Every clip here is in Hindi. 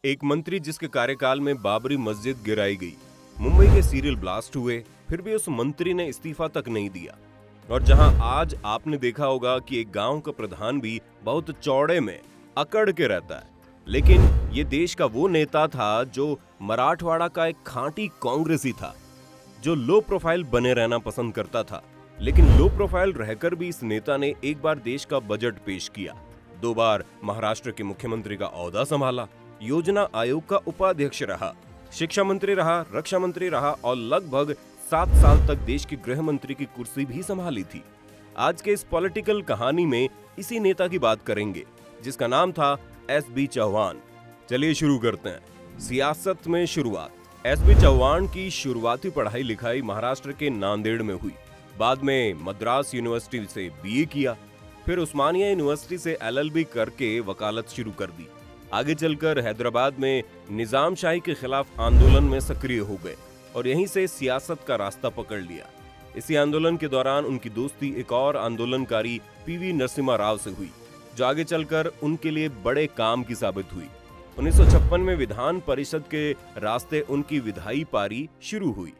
एक मंत्री जिसके कार्यकाल में बाबरी मस्जिद गिराई गई, मुंबई के सीरियल ब्लास्ट हुए, फिर भी उस मंत्री ने इस्तीफा तक नहीं दिया। और जहां आज आपने देखा होगा कि एक गांव का प्रधान भी बहुत चौड़े में अकड़ के रहता है, लेकिन ये देश का वो नेता था जो मराठवाड़ा का एक खांटी कांग्रेसी था, जो लो प्रोफाइल बने रहना पसंद करता था। लेकिन लो प्रोफाइल रहकर भी इस नेता ने एक बार देश का बजट पेश किया, 2 बार महाराष्ट्र के मुख्यमंत्री का ओहदा संभाला, योजना आयोग का उपाध्यक्ष रहा, शिक्षा मंत्री रहा, रक्षा मंत्री रहा और लगभग 7 साल तक देश के गृह मंत्री की कुर्सी भी संभाली थी। आज के इस पॉलिटिकल कहानी में इसी नेता की बात करेंगे, जिसका नाम था एसबी चौहान। चलिए शुरू करते हैं। सियासत में शुरुआत। एसबी चौहान की शुरुआती पढ़ाई लिखाई महाराष्ट्र के नांदेड़ में हुई। बाद में मद्रास यूनिवर्सिटी से बीए किया, फिर उस्मानिया यूनिवर्सिटी से एलएलबी करके वकालत शुरू कर दी। आगे चलकर हैदराबाद में निजाम शाही के खिलाफ आंदोलन में सक्रिय हो गए और यहीं से सियासत का रास्ता पकड़ लिया। इसी आंदोलन के दौरान उनकी दोस्ती एक और आंदोलनकारी पीवी नरसिम्हा राव से हुई, जो आगे चलकर उनके लिए बड़े काम की साबित हुई। 1956 में विधान परिषद के रास्ते उनकी विधायी पारी शुरू हुई।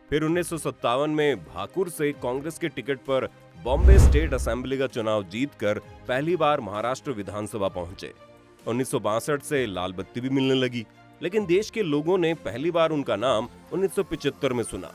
फिर 1957 में भाकुर से कांग्रेस के टिकट पर बॉम्बे स्टेट असेंबली का चुनाव जीतकर पहली बार महाराष्ट्र विधानसभा पहुंचे। 1962 से लाल बत्ती भी मिलने लगी, लेकिन देश के लोगों ने पहली बार उनका नाम 1975 में सुना,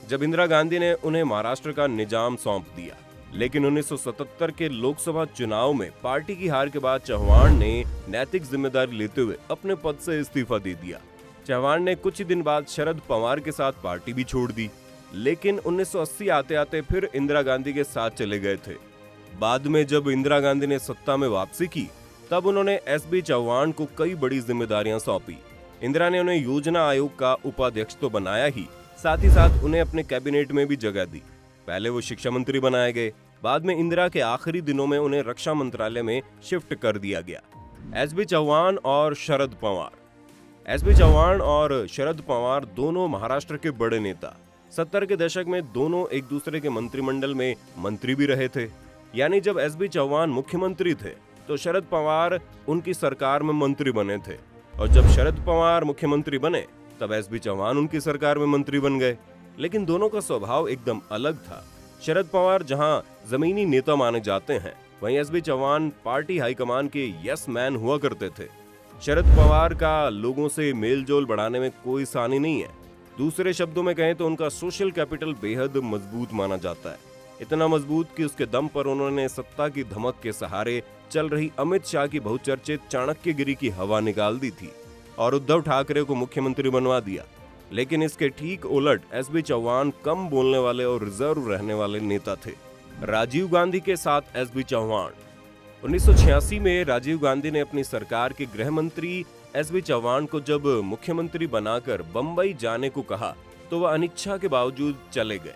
जब इंदिरा गांधी ने उन्हें महाराष्ट्र का निजाम सौंप दिया। लेकिन 1977 के लोकसभा चुनाव में पार्टी की हार के बाद चौहान ने नैतिक जिम्मेदारी लेते हुए अपने पद से इस्तीफा दे दिया। चौहान ने कुछ ही दिन बाद शरद पवार के साथ पार्टी भी छोड़ दी, लेकिन 1980 आते आते फिर इंदिरा गांधी के साथ चले गए थे। बाद में जब इंदिरा गांधी ने सत्ता में वापसी की, तब उन्होंने एसबी चौहान को कई बड़ी जिम्मेदारियां सौंपी। इंदिरा ने उन्हें योजना आयोग का उपाध्यक्ष तो बनाया ही साथ उन्हें अपने कैबिनेट में भी जगह दी। पहले वो शिक्षा मंत्री बनाए गए, बाद में इंदिरा के आखिरी दिनों में उन्हें रक्षा मंत्रालय में शिफ्ट कर दिया गया। एसबी चौहान और शरद पवार। एसबी चौहान और शरद पवार दोनों महाराष्ट्र के बड़े नेता। 70 के दशक में दोनों एक दूसरे के मंत्रिमंडल में मंत्री भी रहे थे। यानी जब एसबी चौहान मुख्यमंत्री थे तो शरद पवार उनकी सरकार में मंत्री बने थे, और जब शरद पवार मुख्यमंत्री बने तब एसबी चौहान उनकी सरकार में मंत्री बन गए। लेकिन दोनों का स्वभाव एकदम अलग था। शरद पवार जहां जमीनी नेता माने जाते हैं, वहीं एसबी चौहान पार्टी हाईकमान के यस मैन हुआ करते थे। शरद पवार का लोगों से मेलजोल बढ़ाने में कोई सानी नहीं है। दूसरे शब्दों में कहें तो उनका सोशल कैपिटल बेहद मजबूत माना जाता है। इतना मजबूत कि उसके दम पर उन्होंने सत्ता की धमक के सहारे चल रही अमित शाह की बहुचर्चित चाणक्यगिरी की हवा निकाल दी थी और उद्धव ठाकरे को मुख्यमंत्री बनवा दिया। लेकिन इसके ठीक उलट एसबी चौहान कम बोलने वाले और रिजर्व रहने वाले नेता थे। राजीव गांधी के साथ एसबी चौहान। 1986 में राजीव गांधी ने अपनी सरकार के गृह मंत्री एसबी चौहान को जब मुख्यमंत्री बनाकर बंबई जाने को कहा, तो वह अनिच्छा के बावजूद चले गए।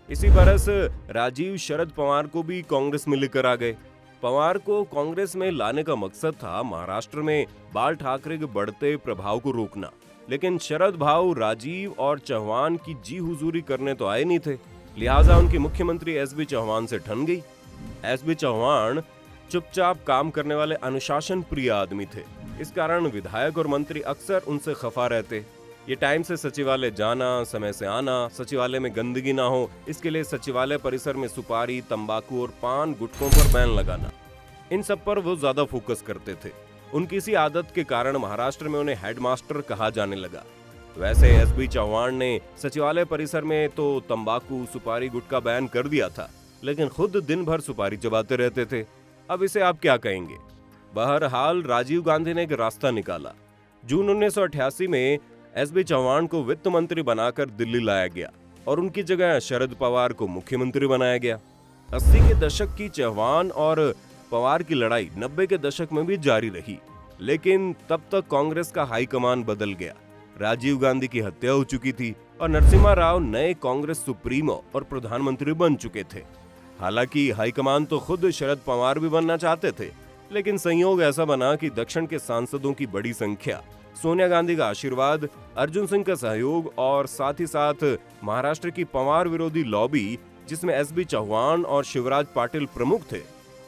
इसी बरस राजीव शरद पवार को भी कांग्रेस में लेकर आ गए। पवार को कांग्रेस में लाने का मकसद था महाराष्ट्र में बाल ठाकरे के बढ़ते प्रभाव को रोकना। लेकिन शरद भाव राजीव और चौहान की जी हुजूरी करने तो आए नहीं थे, लिहाजा उनकी मुख्यमंत्री एसबी चौहान से ठन गई। एसबी चौहान चुपचाप काम करने वाले अनुशासन प्रिय आदमी थे। इस कारण विधायक और मंत्री अक्सर उनसे खफा रहते। ये टाइम से सचिवालय जाना, समय से आना, सचिवालय में गंदगी ना हो, इसके लिए सचिवालय परिसर में सुपारी, तंबाकू और पान गुटखों पर बैन लगाना, इन सब पर वो ज्यादा फोकस करते थे। उनकी इसी आदत के कारण महाराष्ट्र में उन्हें हेडमास्टर कहा जाने लगा। वैसे एसबी चौहान ने सचिवालय परिसर में तो तंबाकू, सुपारी, गुटखा बैन कर दिया था, लेकिन खुद दिन भर सुपारी चबाते रहते थे। अब इसे आप क्या कहेंगे? बहरहाल राजीव गांधी ने एक रास्ता निकाला। जून 1988 में एसबी चौहान को वित्त मंत्री बनाकर दिल्ली लाया गया और उनकी जगह शरद पवार को मुख्यमंत्री बनाया गया। 80 के दशक की चौहान और पवार की लड़ाई 90 के दशक में भी जारी रही, लेकिन तब तक कांग्रेस का हाईकमान बदल गया। राजीव गांधी की हत्या हो चुकी थी और नरसिम्हा राव नए कांग्रेस सुप्रीमो और प्रधानमंत्री बन चुके थे। हालांकि हाईकमान तो खुद शरद पवार भी बनना चाहते थे, लेकिन संयोग ऐसा बना कि दक्षिण के सांसदों की बड़ी संख्या, सोनिया गांधी का आशीर्वाद, अर्जुन सिंह का सहयोग और साथ ही साथ महाराष्ट्र की पवार विरोधी लॉबी, जिसमें एसबी चौहान और शिवराज पाटिल प्रमुख थे,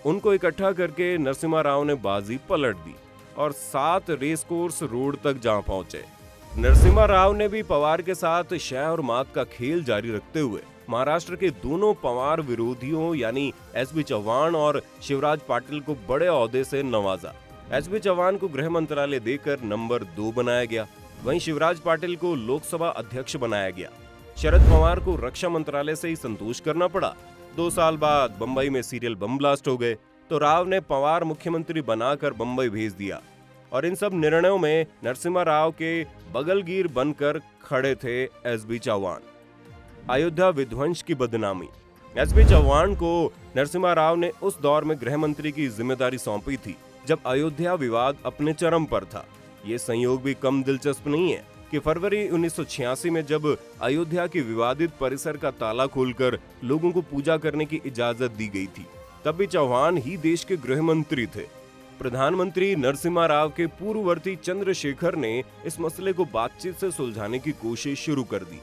उनको इकट्ठा करके नरसिम्हा राव ने बाजी पलट दी और 7 रेस कोर्स रोड तक जा पहुंचे। नरसिम्हा राव ने भी पवार के साथ शह और मात का खेल जारी रखते हुए महाराष्ट्र के दोनों पवार विरोधियों यानी एसबी चौहान और शिवराज पाटिल को बड़े ओहदे से नवाजा। एसबी चौहान को गृह मंत्रालय देकर नंबर 2 बनाया गया, वहीं शिवराज पाटिल को लोकसभा अध्यक्ष बनाया गया। शरद पवार को रक्षा मंत्रालय से ही संतोष करना पड़ा। 2 साल बाद बंबई में सीरियल बम ब्लास्ट हो गए तो राव ने पवार मुख्यमंत्री बनाकर बंबई भेज दिया और इन सब निर्णयों में नरसिम्हा राव के बगलगीर बनकर खड़े थे एसबी चौहान। अयोध्या विध्वंस की बदनामी। एसबी चौहान को नरसिम्हा राव ने उस दौर में गृह मंत्री की जिम्मेदारी सौंपी थी जब अयोध्या विवाद अपने चरम पर था। ये संयोग भी कम दिलचस्प नहीं है कि फरवरी 1986 में जब अयोध्या के विवादित परिसर का ताला खोलकर लोगों को पूजा करने की इजाजत दी गई थी, तब भी चौहान ही देश के गृह मंत्री थे। प्रधानमंत्री नरसिम्हा राव के पूर्ववर्ती चंद्रशेखर ने इस मसले को बातचीत से सुलझाने की कोशिश शुरू कर दी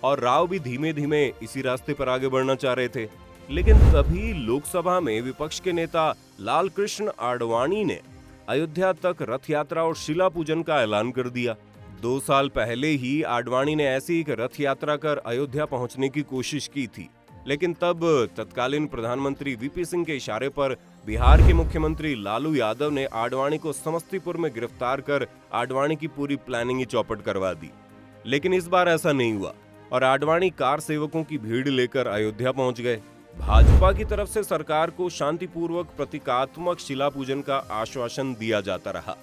और राव भी धीमे धीमे इसी रास्ते पर आगे बढ़ना चाह रहे थे। लेकिन तभी लोकसभा में विपक्ष के नेता लाल कृष्ण आडवाणी ने अयोध्या तक रथ यात्रा और शिला पूजन का ऐलान कर दिया। 2 साल पहले ही आडवाणी ने ऐसी एक रथ यात्रा कर अयोध्या पहुंचने की कोशिश की थी, लेकिन तब तत्कालीन प्रधानमंत्री वीपी सिंह के इशारे पर बिहार के मुख्यमंत्री लालू यादव ने आडवाणी को समस्तीपुर में गिरफ्तार कर आडवाणी की पूरी प्लानिंग ही चौपट करवा दी। लेकिन इस बार ऐसा नहीं हुआ और आडवाणी कार सेवकों की भीड़ लेकर अयोध्या पहुंच गए। भाजपा की तरफ से सरकार को शांतिपूर्वक प्रतीकात्मक शिला पूजन का आश्वासन दिया जाता रहा,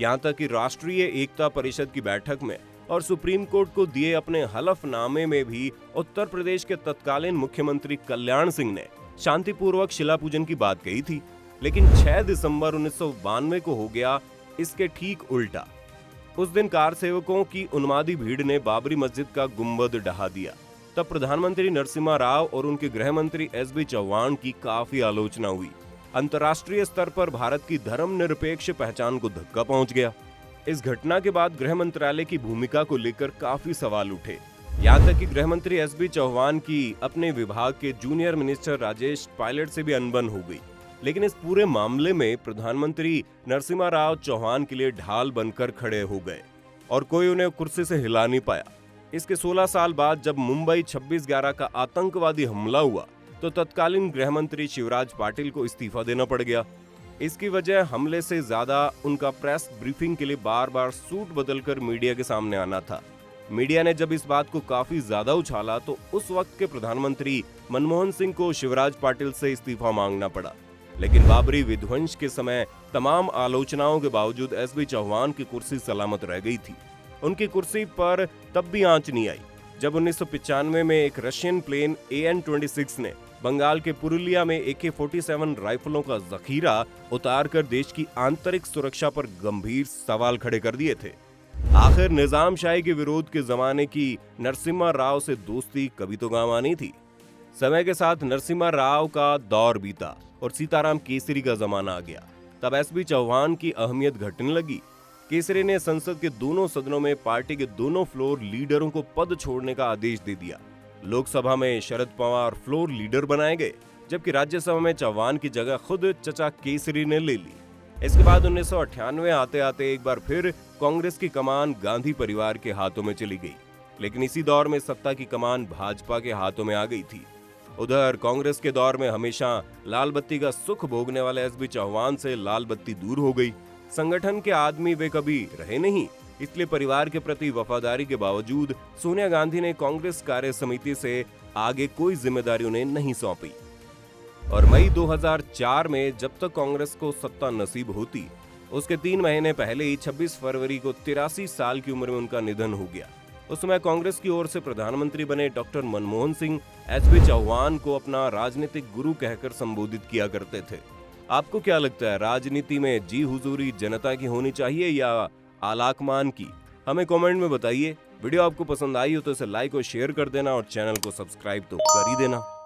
यहाँ तक कि राष्ट्रीय एकता परिषद की बैठक में और सुप्रीम कोर्ट को दिए अपने हलफनामे में भी उत्तर प्रदेश के तत्कालीन मुख्यमंत्री कल्याण सिंह ने शांतिपूर्वक शिला पूजन की बात कही थी। लेकिन 6 दिसंबर 1992 को हो गया इसके ठीक उल्टा। उस दिन कार सेवकों की उन्मादी भीड़ ने बाबरी मस्जिद का गुंबद ढहा दिया। तब प्रधानमंत्री नरसिम्हा राव और उनके गृह मंत्री एसबी चौहान की काफी आलोचना हुई। अंतर्राष्ट्रीय स्तर पर भारत की धर्मनिरपेक्ष पहचान को धक्का पहुंच गया। इस घटना के बाद गृह मंत्रालय की भूमिका को लेकर काफी सवाल उठे, यहाँ तक कि गृह मंत्री एसबी चौहान की अपने विभाग के जूनियर मिनिस्टर राजेश पायलट से भी अनबन हो गई। लेकिन इस पूरे मामले में प्रधानमंत्री नरसिम्हा राव चौहान के लिए ढाल बनकर खड़े हो गए और कोई उन्हें कुर्सी से हिला नहीं पाया। इसके 16 साल बाद जब मुंबई 26/11 का आतंकवादी हमला हुआ तो तत्कालीन गृह मंत्री शिवराज पाटिल को इस्तीफा देना पड़ गया। इसकी वजह हमले से ज्यादा उनका प्रेस ब्रीफिंग के लिए बार बार सूट बदलकर मीडिया के सामने आना था। मीडिया ने जब इस बात को काफी ज्यादा उछाला तो उस वक्त के प्रधानमंत्री मनमोहन सिंह को शिवराज पाटिल से इस्तीफा मांगना पड़ा। लेकिन बाबरी विध्वंस के समय तमाम आलोचनाओं के बावजूद एसबी चौहान की कुर्सी सलामत रह गई थी। उनकी कुर्सी पर तब भी आंच नहीं आई जब 1995 में एक रशियन प्लेन AN-26 ने बंगाल के पुरुलिया में AK-47 राइफलों का जखीरा उतारकर देश की आंतरिक सुरक्षा पर गंभीर सवाल खड़े कर दिए थे। आखिर निजामशाही के विरोध के जमाने की नरसिम्हा राव से दोस्ती कभी तो काम आनी थी। समय के साथ नरसिम्हा राव का दौर बीता और सीताराम केसरी का जमाना आ गया। तब एसबी चौहान की अहमियत घटने लगी। केसरी ने संसद के दोनों सदनों में पार्टी के दोनों फ्लोर लीडरों को पद छोड़ने का आदेश दे दिया। लोकसभा में शरद पवार फ्लोर लीडर बनाए गए, जबकि राज्यसभा में चौहान की जगह खुद चचा केसरी ने ले ली। इसके बाद 1998 आते आते एक बार फिर कांग्रेस की कमान गांधी परिवार के हाथों में चली गई। लेकिन इसी दौर में सत्ता की कमान भाजपा के हाथों में आ गई थी। उधर कांग्रेस के दौर में हमेशा लाल बत्ती का सुख भोगने वाले एसबी चौहान से लाल बत्ती दूर हो गई। संगठन के आदमी वे कभी रहे नहीं, इसलिए परिवार के प्रति वफादारी के बावजूद सोनिया गांधी ने कांग्रेस कार्य समिति से आगे कोई जिम्मेदारी उन्हें नहीं सौंपी। और मई 2004 में जब तक कांग्रेस को सत्ता नसीब होती, उसके 3 महीने पहले ही 26 फरवरी को 83 साल की उम्र में उनका निधन हो गया। उस समय कांग्रेस की ओर से प्रधानमंत्री बने डॉक्टर मनमोहन सिंह एसबी चौहान को अपना राजनीतिक गुरु कहकर संबोधित किया करते थे। आपको क्या लगता है, राजनीति में जी हुजूरी जनता की होनी चाहिए या आलाकमान की? हमें कमेंट में बताइए। वीडियो आपको पसंद आई हो तो इसे लाइक और शेयर कर देना और चैनल को सब्सक्राइब तो कर ही देना।